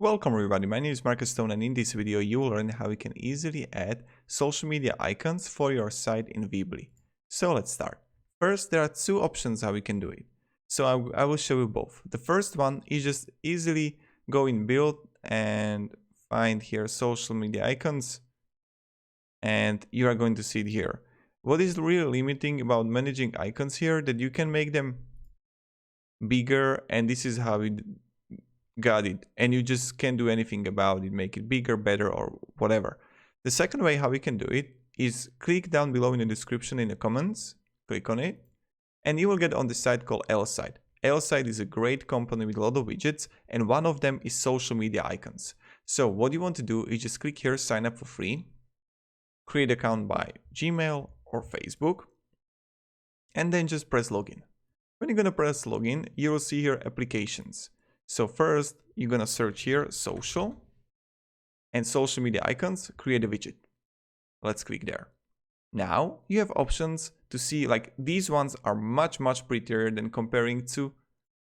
Welcome everybody, my name is Marcus Stone and in this video you will learn how you can easily add social media icons for your site in Weebly. So let's start. First, there are two options how we can do it. So I will show you both. The first one is just easily go in build and find here social media icons and you are going to see it here. What is really limiting about managing icons here that you can make them bigger, and this is how we got it, and you just can't do anything about it, make it bigger, better, or whatever. The second way how we can do it is click down below in the description in the comments, click on it, and you will get on the site called L-Site. L-Site is a great company with a lot of widgets, and one of them is social media icons. So what you want to do is just click here, sign up for free, create account by Gmail or Facebook, and then just press login. When you're gonna press login, you will see here applications. So first, you're gonna search here social and social media icons, create a widget. Let's click there. Now you have options to see, like these ones are much prettier than comparing to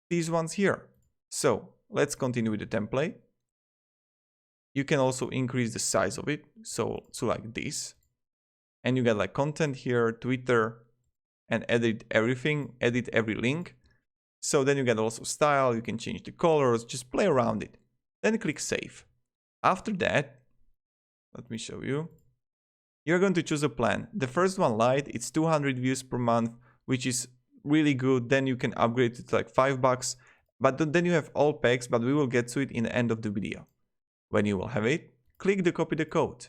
these ones here. So let's continue with the template. You can also increase the size of it, so like this. And you got like content here, Twitter, and edit everything, edit every link. So then you get also style, you can change the colors, just play around it. Then click save. After that, let me show you. You're going to choose a plan. The first one, light, it's 200 views per month, which is really good. Then you can upgrade it to like $5, but then you have all packs, but we will get to it in the end of the video. When you will have it, click the copy the code.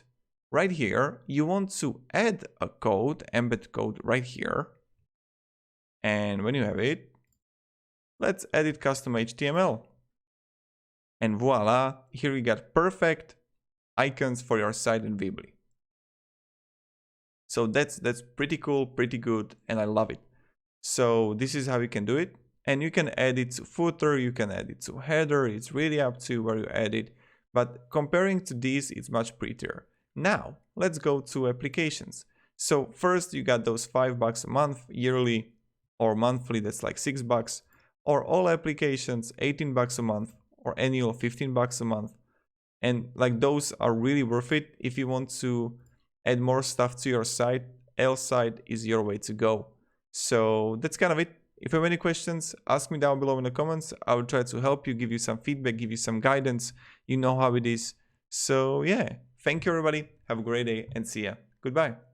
Right here, you want to add a code, embed code right here. And when you have it, let's edit custom HTML. And voila, here you got perfect icons for your site in Weebly. So that's pretty cool, pretty good, and I love it. So this is how you can do it. And you can add it to footer, you can add it to header, it's really up to you where you add it. But comparing to these, it's much prettier. Now, let's go to applications. So first you got those $5 a month, yearly or monthly, that's like $6. Or all applications, $18 a month, or annual $15 a month. And like those are really worth it. If you want to add more stuff to your site, L-Site is your way to go. So that's kind of it. If you have any questions, ask me down below in the comments. I will try to help you, give you some feedback, give you some guidance. You know how it is. So yeah, thank you everybody. Have a great day and see ya. Goodbye.